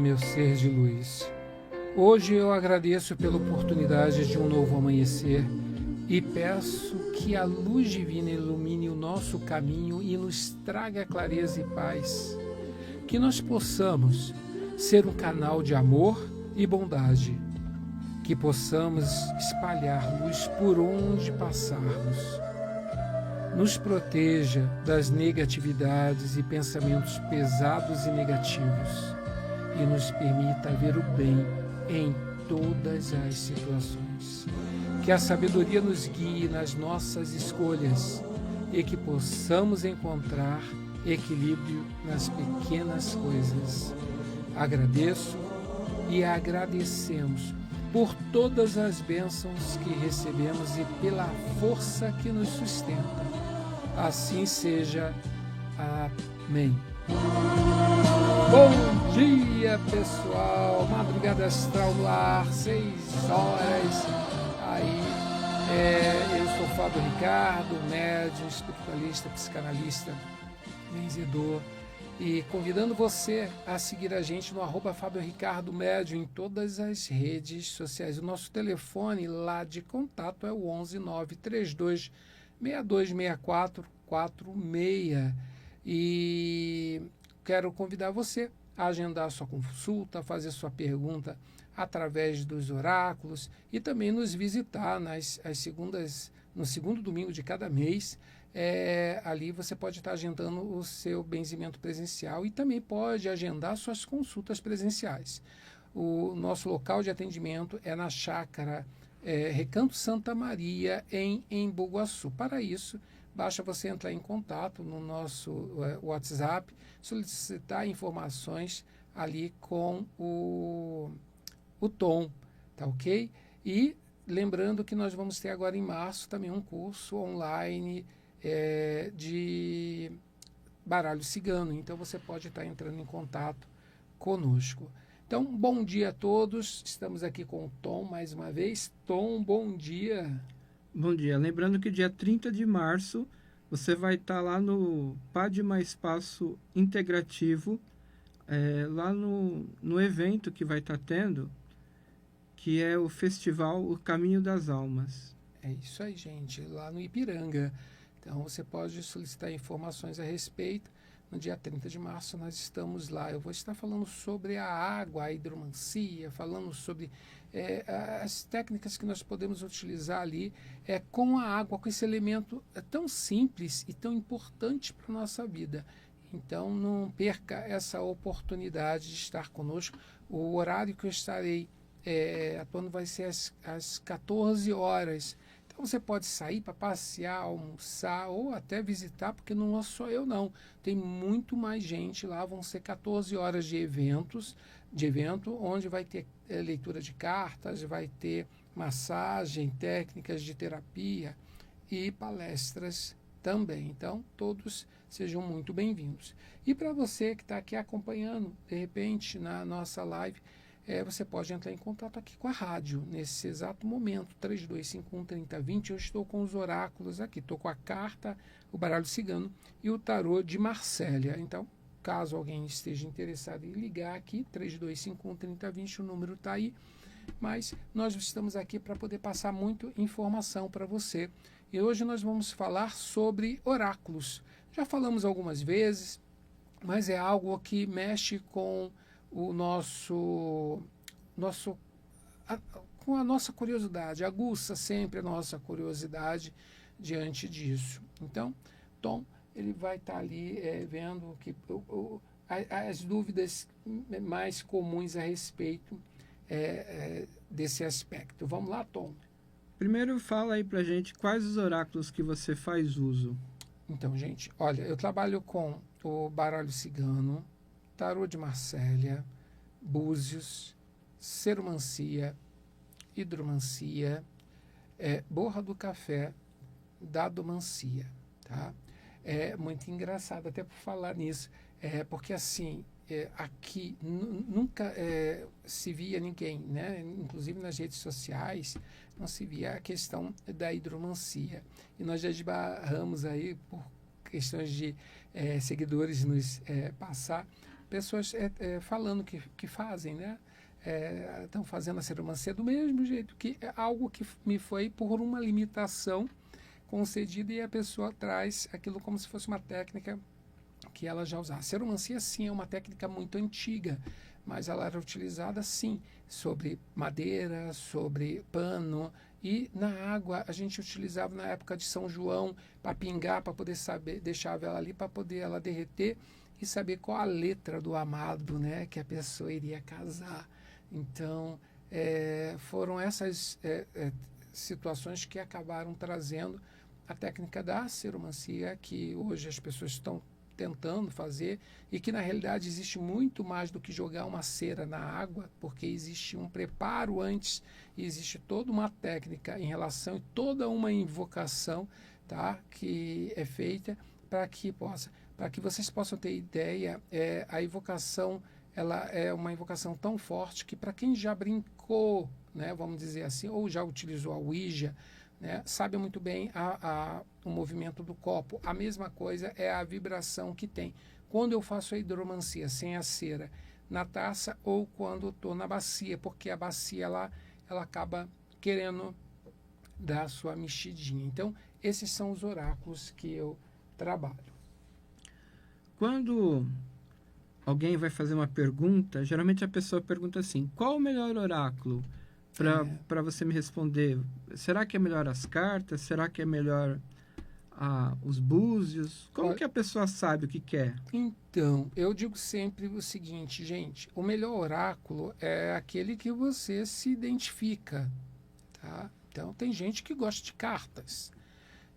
meu ser de luz. Hoje eu agradeço pela oportunidade de um novo amanhecer e peço que a luz divina ilumine o nosso caminho e nos traga clareza e paz. Que nós possamos ser um canal de amor e bondade. Que possamos espalhar luz por onde passarmos. Nos proteja das negatividades e pensamentos pesados e negativos e nos permita ver o bem em todas as situações. Que a sabedoria nos guie nas nossas escolhas e que possamos encontrar equilíbrio nas pequenas coisas. Agradeço e agradecemos por todas as bênçãos que recebemos e pela força que nos sustenta. Assim seja. Amém. Bom dia, pessoal. Madrugada astral no ar, 6 horas. Eu sou Fábio Ricardo, médium, espiritualista, psicanalista, benzedor. E convidando você a seguir a gente no @Fábio Ricardo Médium em todas as redes sociais. O nosso telefone lá de contato é o 11 932 6264 46. E quero convidar você a agendar a sua consulta, fazer sua pergunta através dos oráculos e também nos visitar no segundo domingo de cada mês. Ali você pode estar agendando o seu benzimento presencial e também pode agendar suas consultas presenciais. O nosso local de atendimento é na Chácara Recanto Santa Maria, em Embu-Guaçu. Para isso, basta você entrar em contato no nosso WhatsApp, solicitar informações ali com o Tom, tá ok? E lembrando que nós vamos ter agora em março também um curso online de baralho cigano, então você pode estar entrando em contato conosco. Então, bom dia a todos, estamos aqui com o Tom mais uma vez. Tom, bom dia. Bom dia, lembrando que dia 30 de março você vai estar lá no Padma Espaço Integrativo, lá no evento que vai estar tendo, que é o festival O Caminho das Almas. É isso aí, gente, lá no Ipiranga. Então, você pode solicitar informações a respeito. No dia 30 de março, nós estamos lá. Eu vou estar falando sobre a água, a hidromancia, falando sobre as técnicas que nós podemos utilizar ali com a água, com esse elemento tão simples e tão importante para a nossa vida. Então, não perca essa oportunidade de estar conosco. O horário que eu estarei atuando vai ser às 14 horas. Então você pode sair para passear, almoçar ou até visitar, porque não é só eu não. Tem muito mais gente lá, vão ser 14 horas de evento, onde vai ter leitura de cartas, vai ter massagem, técnicas de terapia e palestras também. Então, todos sejam muito bem-vindos. E para você que está aqui acompanhando, de repente, na nossa live, você pode entrar em contato aqui com a rádio, nesse exato momento, 3251-3020. Eu estou com os oráculos aqui, estou com a carta, o baralho cigano e o tarô de Marsella. Então, caso alguém esteja interessado em ligar aqui, 3251-3020, o número está aí. Mas nós estamos aqui para poder passar muita informação para você. E hoje nós vamos falar sobre oráculos. Já falamos algumas vezes, mas é algo que mexe com o com a nossa curiosidade, aguça sempre a nossa curiosidade diante disso. Então, Tom, ele vai estar ali vendo que as dúvidas mais comuns a respeito desse aspecto. Vamos lá, Tom? Primeiro, fala aí pra gente quais os oráculos que você faz uso. Então, gente, olha, eu trabalho com o baralho cigano, tarô de Marsella, búzios, seromancia, hidromancia, borra do café, dadomancia, tá? É muito engraçado até por falar nisso, porque assim, aqui nunca se via ninguém, né? Inclusive nas redes sociais, não se via a questão da hidromancia. E nós já esbarramos aí, por questões de seguidores nos passar, pessoas falando que fazem, né? Estão fazendo a seromancia do mesmo jeito, que é algo que me foi por uma limitação concedida e a pessoa traz aquilo como se fosse uma técnica que ela já usava. A seromancia, sim, é uma técnica muito antiga, mas ela era utilizada, sim, sobre madeira, sobre pano e na água. A gente utilizava na época de São João para pingar, para poder saber, deixar a vela ali para poder ela derreter e saber qual a letra do amado, né, que a pessoa iria casar. Então, foram essas situações que acabaram trazendo a técnica da seromancia, que hoje as pessoas estão tentando fazer e que, na realidade, existe muito mais do que jogar uma cera na água, porque existe um preparo antes e existe toda uma técnica em relação e toda uma invocação, tá, que é feita para que vocês possam ter ideia. A invocação, ela é uma invocação tão forte que, para quem já brincou, né, vamos dizer assim, ou já utilizou a Ouija, né, sabe muito bem o movimento do copo. A mesma coisa é a vibração que tem quando eu faço a hidromancia sem a cera na taça ou quando estou na bacia, porque a bacia ela acaba querendo dar a sua mexidinha. Então, esses são os oráculos que eu trabalho. Quando alguém vai fazer uma pergunta, geralmente a pessoa pergunta assim: qual o melhor oráculo para você me responder? Será que é melhor as cartas? Será que é melhor os búzios? Como que a pessoa sabe o que quer? Então, eu digo sempre o seguinte, gente: o melhor oráculo é aquele que você se identifica, tá? Então, tem gente que gosta de cartas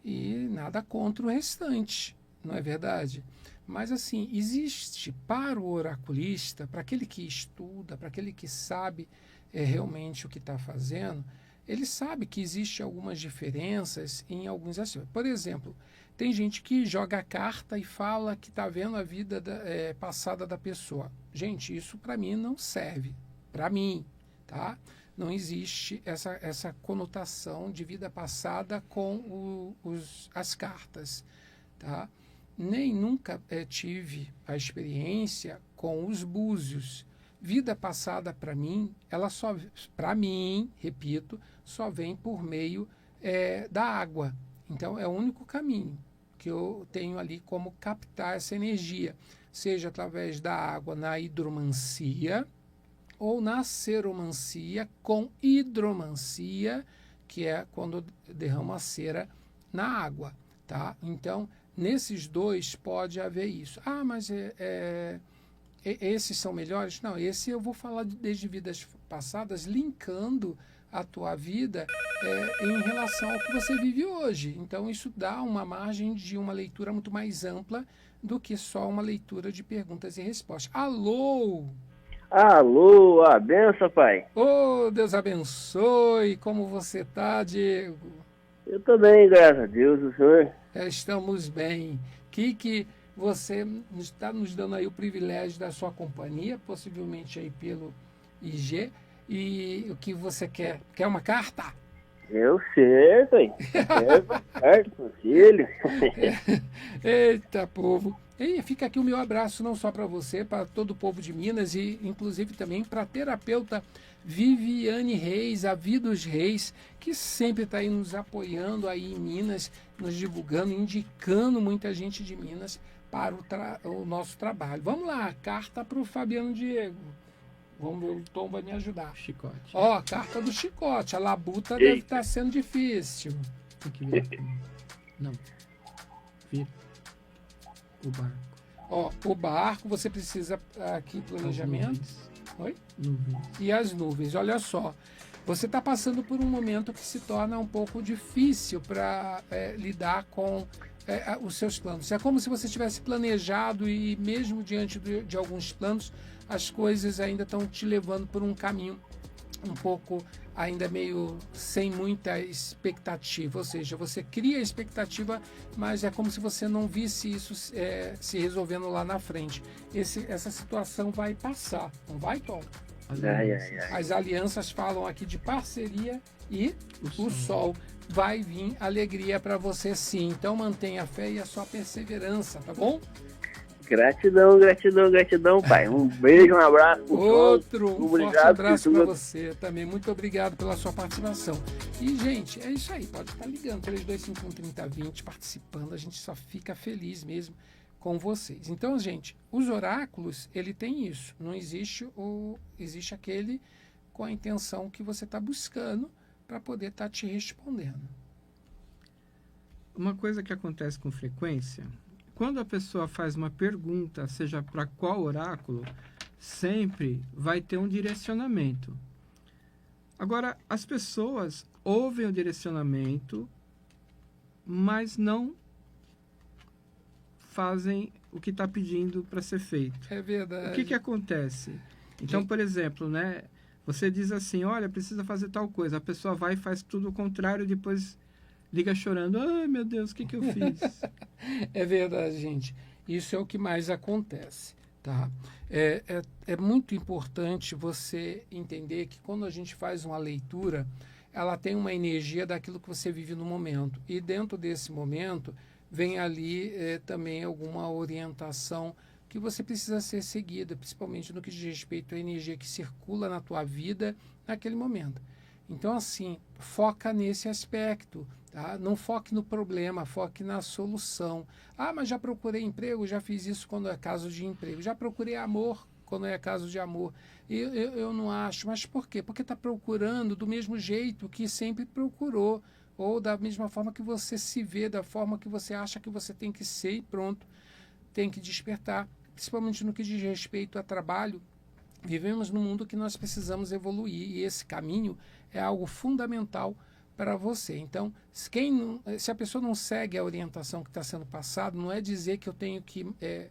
e nada contra o restante, não é verdade? Mas, assim, existe para o oraculista, para aquele que estuda, para aquele que sabe realmente o que está fazendo, ele sabe que existe algumas diferenças em alguns aspectos. Por exemplo, tem gente que joga a carta e fala que está vendo a vida passada da pessoa. Gente, isso para mim não serve. Para mim, tá? Não existe essa conotação de vida passada com as cartas, tá? Nem nunca tive a experiência com os búzios. Vida passada, para mim, repito, só vem por meio da água. Então, é o único caminho que eu tenho ali como captar essa energia, seja através da água na hidromancia ou na seromancia com hidromancia, que é quando eu derramo a cera na água, tá? Então, nesses dois pode haver isso. Mas esses são melhores? Não, esse eu vou falar desde vidas passadas, linkando a tua vida em relação ao que você vive hoje. Então, isso dá uma margem de uma leitura muito mais ampla do que só uma leitura de perguntas e respostas. Alô? Alô, a benção, pai. Deus abençoe. Como você está, Diego? Eu tô bem, graças a Deus, o senhor? Estamos bem. Que você está nos dando aí o privilégio da sua companhia, possivelmente aí pelo IG. E o que você quer? Quer uma carta? Eu certo, hein? Certo, conselho. Eita, povo. E fica aqui o meu abraço não só para você, para todo o povo de Minas e inclusive também para a terapeuta Viviane Reis, a Vida dos Reis, que sempre está aí nos apoiando aí em Minas, nos divulgando, indicando muita gente de Minas para o nosso trabalho. Vamos lá, carta para o Fabiano Diego. Vamos ver, o Tom vai me ajudar. Chicote. A carta do chicote. A labuta deve estar sendo difícil. Tem que virar aqui. Não. Vira. O barco. O barco, você precisa aqui planejamento. Oi? Nuvens. E as nuvens. Olha só. Você está passando por um momento que se torna um pouco difícil para lidar com os seus planos. É como se você tivesse planejado e mesmo diante de alguns planos, as coisas ainda estão te levando por um caminho um pouco ainda meio sem muita expectativa. Ou seja, você cria expectativa, mas é como se você não visse isso se resolvendo lá na frente. Essa situação vai passar, não vai, Tom? As alianças falam aqui de parceria e o sol. Vai vir alegria para você sim. Então mantenha a fé e a sua perseverança, tá bom? Gratidão, gratidão, gratidão, pai. Um beijo, um abraço. Outro, um forte Obrigado abraço por para tudo. você também. Muito obrigado pela sua participação. E, gente, é isso aí. Pode estar ligando, 3251-3020, participando. A gente só fica feliz mesmo com vocês. Então, gente, os oráculos, ele tem isso. Não existe existe aquele com a intenção que você está buscando para poder estar te respondendo. Uma coisa que acontece com frequência, quando a pessoa faz uma pergunta, seja para qual oráculo, sempre vai ter um direcionamento. Agora, as pessoas ouvem o direcionamento, mas não fazem o que está pedindo para ser feito. É verdade. O que acontece? Então, por exemplo, né, você diz assim, olha, precisa fazer tal coisa. A pessoa vai e faz tudo o contrário e depois liga chorando. Ai, meu Deus, o que eu fiz? É verdade, gente. Isso é o que mais acontece, tá? É muito importante você entender que quando a gente faz uma leitura, ela tem uma energia daquilo que você vive no momento. E dentro desse momento, vem ali também alguma orientação que você precisa ser seguida, principalmente no que diz respeito à energia que circula na tua vida naquele momento. Então, assim, foca nesse aspecto, tá? Não foque no problema, foque na solução. Ah, mas já procurei emprego, já fiz isso quando é caso de emprego. Já procurei amor quando é caso de amor. Eu não acho. Mas por quê? Porque está procurando do mesmo jeito que sempre procurou. Ou da mesma forma que você se vê, da forma que você acha que você tem que ser e pronto. Tem que despertar. Principalmente no que diz respeito a trabalho. Vivemos num mundo que nós precisamos evoluir e esse caminho é algo fundamental para você. Então, se a pessoa não segue a orientação que está sendo passada, não é dizer que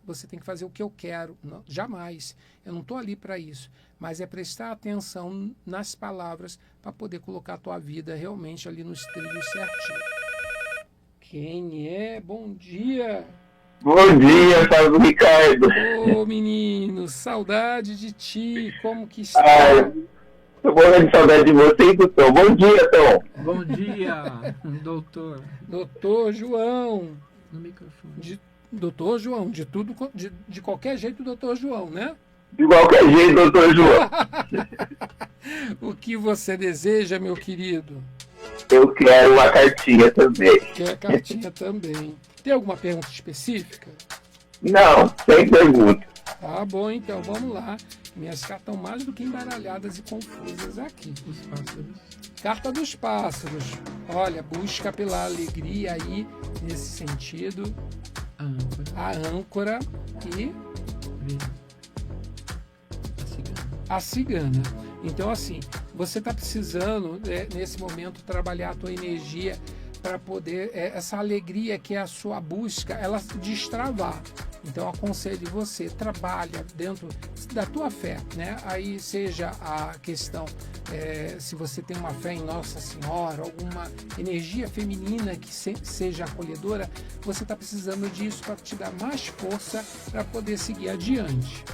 você tem que fazer o que eu quero. Não, jamais. Eu não estou ali para isso. Mas é prestar atenção nas palavras para poder colocar a tua vida realmente ali nos trilhos certinho. Quem é? Bom dia! Bom dia, Paulo Ricardo. Ô, menino, saudade de ti, como que está? Ai, tô morrendo de saudade de você e do Tom. Bom dia, Tom. Bom dia, doutor. Doutor João. No microfone. Doutor João, de qualquer jeito, doutor João, né? De qualquer jeito, doutor João. O que você deseja, meu querido? Eu quero uma cartinha também. Quer cartinha também. Tem alguma pergunta específica? Não, sem pergunta. Tá bom, então, vamos lá. Minhas cartas estão mais do que embaralhadas e confusas aqui. Os pássaros. Carta dos pássaros. Olha, busca pela alegria aí, nesse sentido. A âncora. A âncora e A cigana. a cigana. Então, assim, você está precisando, nesse momento, trabalhar a tua energia para poder, essa alegria que é a sua busca, ela destravar. Então, aconselho você, trabalha dentro da tua fé, né? Aí seja a questão, se você tem uma fé em Nossa Senhora, alguma energia feminina que seja acolhedora, você está precisando disso para te dar mais força para poder seguir adiante.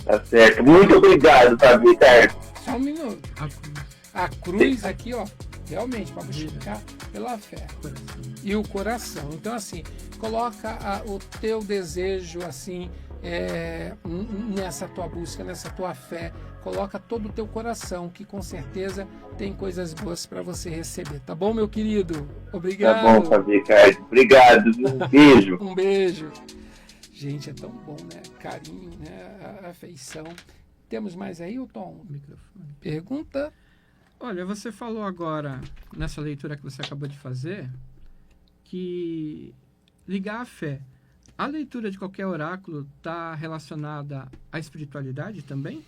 Tá certo. Muito obrigado, Paulo Ricardo. Só um minuto. A cruz. A cruz aqui, ó, realmente, para buscar pela fé. Coração. E o coração. Então, assim, coloca o teu desejo, assim, nessa tua busca, nessa tua fé. Coloca todo o teu coração, que com certeza tem coisas boas para você receber. Tá bom, meu querido? Obrigado. Tá bom, Paulo Ricardo. Obrigado. Um beijo. Um beijo. Gente, é tão bom, né? Carinho, né? A afeição. Temos mais aí, Tom? Microfone. Pergunta? Olha, você falou agora, nessa leitura que você acabou de fazer, que ligar a fé. A leitura de qualquer oráculo está relacionada à espiritualidade também?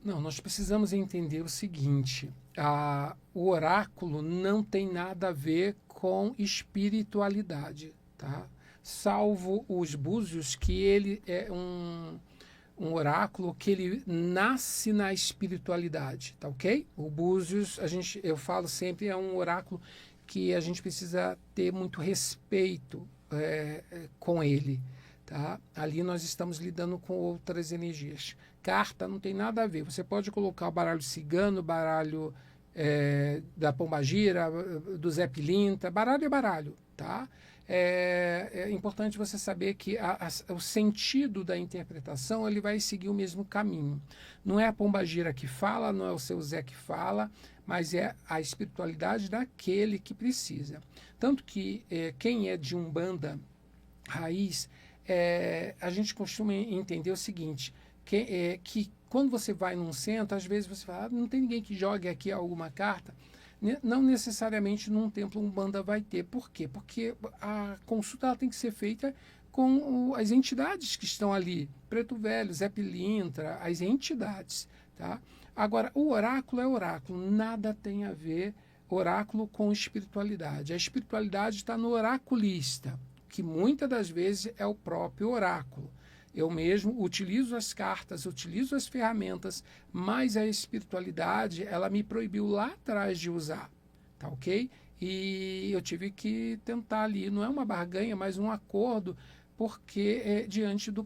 Não, nós precisamos entender o seguinte: o oráculo não tem nada a ver com espiritualidade, tá? Salvo os búzios, que ele é um oráculo que ele nasce na espiritualidade, tá ok? O búzios, eu falo sempre, é um oráculo que a gente precisa ter muito respeito com ele, tá? Ali nós estamos lidando com outras energias. Carta não tem nada a ver. Você pode colocar o baralho cigano, baralho da Pombagira, do Zé Pilintra, baralho é baralho, tá? é importante você saber que o sentido da interpretação ele vai seguir o mesmo caminho. Não é a pombagira que fala, não é o seu Zé que fala, mas é a espiritualidade daquele que precisa. Tanto que quem é de Umbanda raiz, a gente costuma entender o seguinte, que quando você vai num centro, às vezes você fala, não tem ninguém que jogue aqui alguma carta. Não necessariamente num templo Umbanda vai ter. Por quê? Porque a consulta ela tem que ser feita com as entidades que estão ali. Preto Velho, Zé Pilintra, as entidades. Tá? Agora, o oráculo é oráculo. Nada tem a ver oráculo com espiritualidade. A espiritualidade está no oraculista, que muitas das vezes é o próprio oráculo. Eu mesmo utilizo as cartas, utilizo as ferramentas, mas a espiritualidade, ela me proibiu lá atrás de usar, tá ok? E eu tive que tentar ali, não é uma barganha, mas um acordo, porque diante do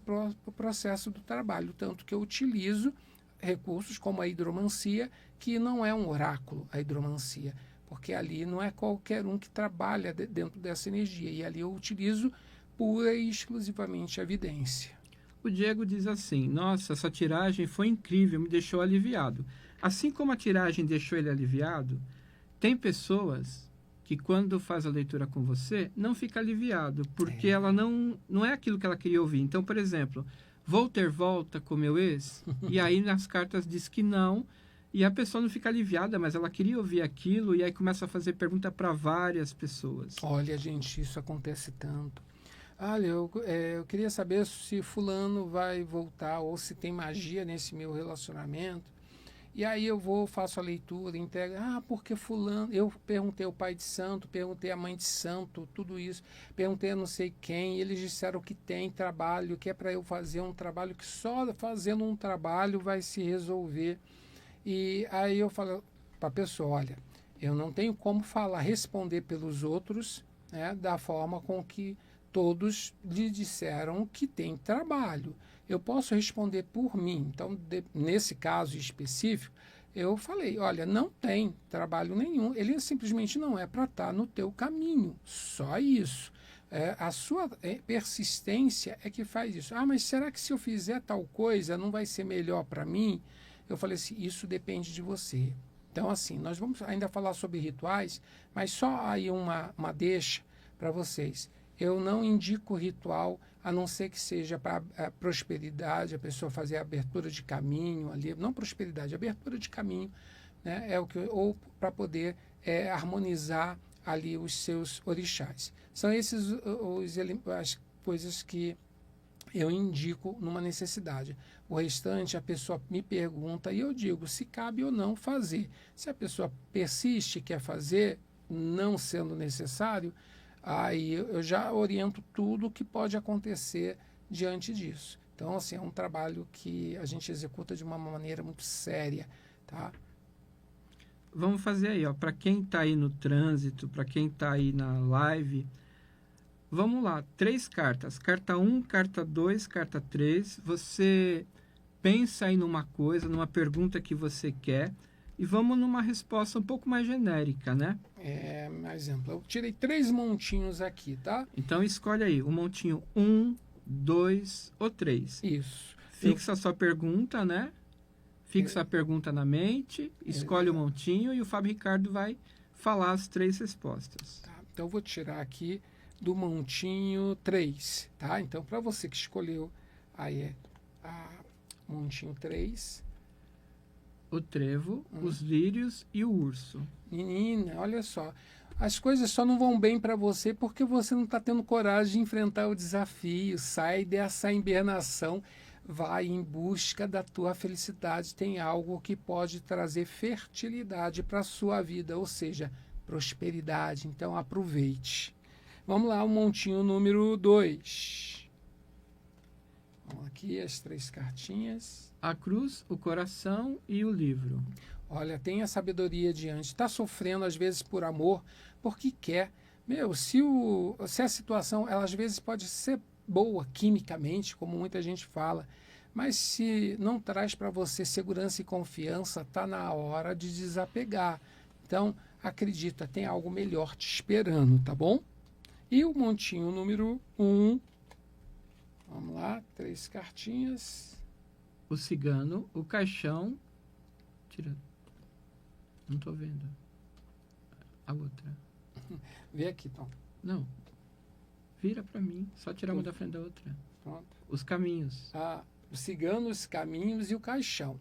processo do trabalho, tanto que eu utilizo recursos como a hidromancia, que não é um oráculo, a hidromancia, porque ali não é qualquer um que trabalha dentro dessa energia, e ali eu utilizo pura e exclusivamente a evidência. O Diego diz assim, nossa, essa tiragem foi incrível, me deixou aliviado. Assim como a tiragem deixou ele aliviado, tem pessoas que quando faz a leitura com você, não fica aliviado, porque ela não é aquilo que ela queria ouvir. Então, por exemplo, vou ter volta com meu ex? E aí nas cartas diz que não, e a pessoa não fica aliviada, mas ela queria ouvir aquilo, e aí começa a fazer pergunta para várias pessoas. Olha, gente, isso acontece tanto. Olha, eu queria saber se fulano vai voltar ou se tem magia nesse meu relacionamento. E aí eu faço a leitura, entrego. Porque fulano... Eu perguntei ao pai de santo, perguntei à mãe de santo, tudo isso. Perguntei a não sei quem, eles disseram que tem trabalho, que é para eu fazer um trabalho, que só fazendo um trabalho vai se resolver. E aí eu falo para a pessoa, olha, eu não tenho como responder pelos outros, né, da forma com que todos lhe disseram que tem trabalho. Eu posso responder por mim. Então, nesse caso específico, eu falei, olha, não tem trabalho nenhum. Ele simplesmente não é para estar no teu caminho. Só isso. A sua persistência é que faz isso. Mas será que se eu fizer tal coisa não vai ser melhor para mim? Eu falei assim, isso depende de você. Então, assim, nós vamos ainda falar sobre rituais, mas só aí uma deixa para vocês. Eu não indico ritual, a não ser que seja para prosperidade, a pessoa fazer a abertura de caminho ali, não prosperidade, abertura de caminho, né? Ou para poder harmonizar ali os seus orixás. São esses as coisas que eu indico numa necessidade. O restante, a pessoa me pergunta e eu digo se cabe ou não fazer. Se a pessoa persiste e quer fazer, não sendo necessário, aí eu já oriento tudo o que pode acontecer diante disso. Então, assim, é um trabalho que a gente executa de uma maneira muito séria, tá? Vamos fazer aí, ó, para quem está aí no trânsito, para quem está aí na live, vamos lá, 3 cartas, carta 1, carta 2, carta 3, você pensa aí numa coisa, numa pergunta que você quer, e vamos numa resposta um pouco mais genérica, né? Exemplo, eu tirei 3 montinhos aqui, tá? Então escolhe aí, o montinho 1, 2 ou 3. Isso. Fixa a sua pergunta, né? Fixa a pergunta na mente, escolhe o montinho e o Fábio Ricardo vai falar as 3 respostas. Tá, então eu vou tirar aqui do montinho 3, tá? Então para você que escolheu, aí montinho 3... O trevo, os lírios e o urso. Menina, olha só. As coisas só não vão bem para você porque você não está tendo coragem de enfrentar o desafio. Sai dessa hibernação, vai em busca da tua felicidade. Tem algo que pode trazer fertilidade para a sua vida, ou seja, prosperidade. Então aproveite. Vamos lá, o montinho número 2. Vamos aqui, as 3 cartinhas. A cruz, o coração e o livro. Olha, tenha sabedoria diante. Está sofrendo, às vezes, por amor, porque quer. Se a situação, ela às vezes pode ser boa quimicamente, como muita gente fala, mas se não traz para você segurança e confiança, está na hora de desapegar. Então, acredita, tem algo melhor te esperando, tá bom? E o montinho número 1, vamos lá, 3 cartinhas. O cigano, o caixão. Tira. Não tô vendo. A outra. Vê aqui, Tom. Não. Vira para mim. Só tirar uma da frente da outra. Pronto. Os caminhos. O cigano, os caminhos e o caixão.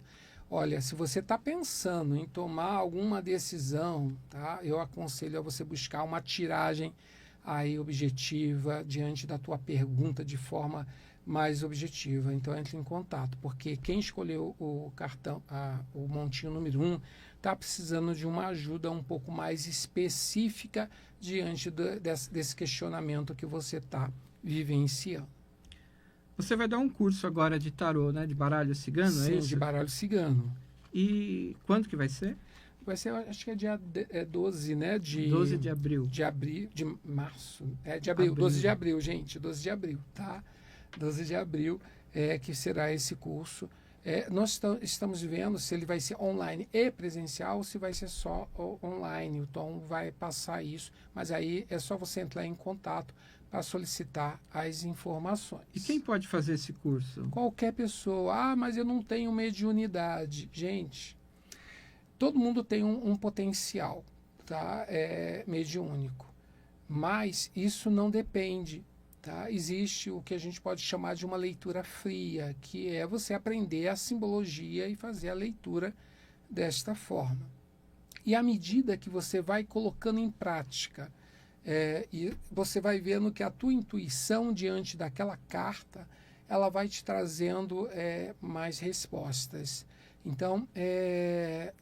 Olha, se você está pensando em tomar alguma decisão, tá? Eu aconselho a você buscar uma tiragem aí objetiva diante da tua pergunta de forma mais objetiva. Então entre em contato, porque quem escolheu o cartão, o montinho número 1, está precisando de uma ajuda um pouco mais específica diante desse questionamento que você está vivenciando. Você vai dar um curso agora de tarô, né? De baralho cigano, Sim, é isso? de baralho cigano. E quando que vai ser? Vai ser, acho que é dia 12, né? 12 de abril. De abril, de março. De abril, 12 de abril, gente. 12 de abril, tá? 12 de abril que será esse curso. Nós estamos vendo se ele vai ser online e presencial ou se vai ser só online. O Tom vai passar isso, mas aí é só você entrar em contato para solicitar as informações. E quem pode fazer esse curso? Qualquer pessoa. Mas eu não tenho mediunidade. Gente, todo mundo tem um potencial, tá? Mediúnico. Mas isso não depende. Tá? Existe o que a gente pode chamar de uma leitura fria, que é você aprender a simbologia e fazer a leitura desta forma. E à medida que você vai colocando em prática, e você vai vendo que a tua intuição diante daquela carta, ela vai te trazendo mais respostas. Então,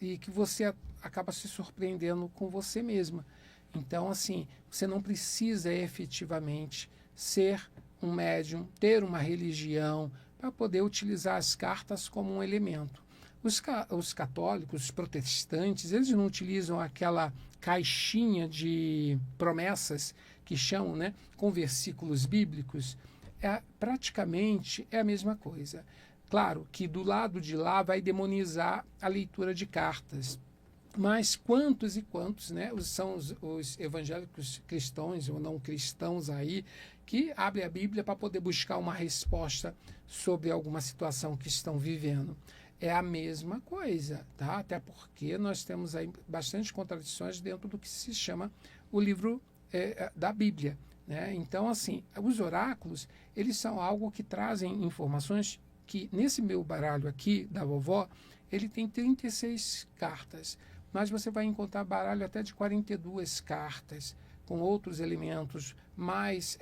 e que você acaba se surpreendendo com você mesma. Então, assim, você não precisa efetivamente ser um médium, ter uma religião, para poder utilizar as cartas como um elemento. Os católicos, os protestantes, eles não utilizam aquela caixinha de promessas que chamam, né, com versículos bíblicos. Praticamente é a mesma coisa. Claro que do lado de lá vai demonizar a leitura de cartas. Mas quantos e quantos, né, são os evangélicos cristãos ou não cristãos aí que abrem a Bíblia para poder buscar uma resposta sobre alguma situação que estão vivendo? É a mesma coisa, tá? Até porque nós temos aí bastante contradições dentro do que se chama o livro da Bíblia, né? Então, assim, os oráculos, eles são algo que trazem informações que, nesse meu baralho aqui, da vovó, ele tem 36 cartas. Mas você vai encontrar baralho até de 42 cartas, com outros elementos mais,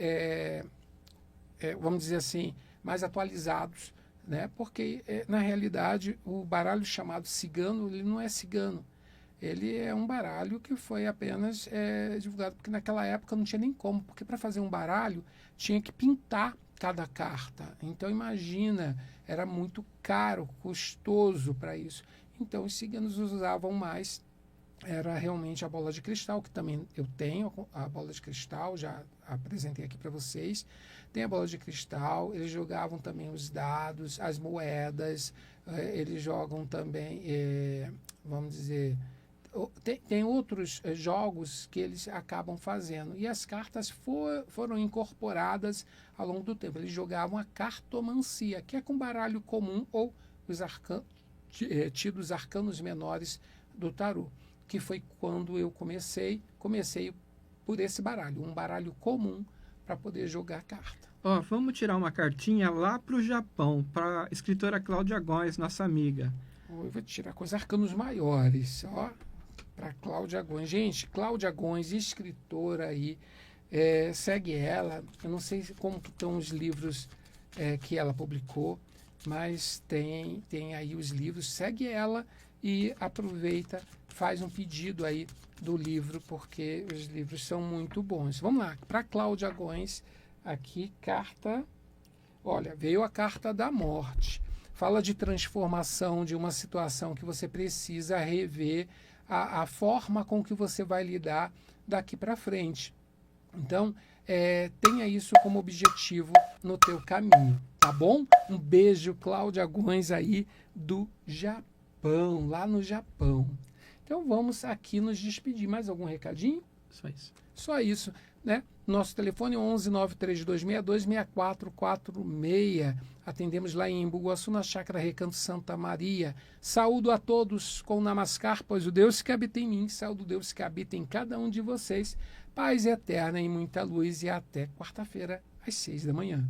vamos dizer assim, mais atualizados, né? Porque, na realidade, o baralho chamado cigano, ele não é cigano. Ele é um baralho que foi apenas divulgado, porque naquela época não tinha nem como, porque para fazer um baralho tinha que pintar cada carta. Então, imagina, era muito caro, custoso para isso. Então, os ciganos usavam mais, era realmente a bola de cristal, que também eu tenho, a bola de cristal, já apresentei aqui para vocês. Tem a bola de cristal, eles jogavam também os dados, as moedas, eles jogam também, vamos dizer, tem outros jogos que eles acabam fazendo. E as cartas foram incorporadas ao longo do tempo. Eles jogavam a cartomancia, que é com baralho comum ou os tidos arcanos menores do tarô, que foi quando eu comecei por esse baralho, um baralho comum para poder jogar carta. Vamos tirar uma cartinha lá para o Japão, para a escritora Cláudia Góes, nossa amiga. Eu vou tirar com os arcanos maiores, para Cláudia Góes. Gente, Cláudia Góes, escritora aí, segue ela. Eu não sei como que estão os livros que ela publicou, mas tem aí os livros. Segue ela e aproveita, faz um pedido aí do livro, porque os livros são muito bons. Vamos lá, para Cláudia Góes, aqui, carta... Olha, veio a carta da morte. Fala de transformação de uma situação que você precisa rever a forma com que você vai lidar daqui para frente. Então, tenha isso como objetivo no teu caminho, tá bom? Um beijo, Cláudia Góes aí do Japão, lá no Japão. Então, vamos aqui nos despedir. Mais algum recadinho? Só isso. Só isso. né? Nosso telefone é 11 93262 6446. Atendemos lá em Embu-Guaçu, na Chácara Recanto Santa Maria. Saúdo a todos com o Namaskar, pois o Deus que habita em mim, saúdo o Deus que habita em cada um de vocês. Paz eterna e muita luz, e até quarta-feira, às 6 da manhã.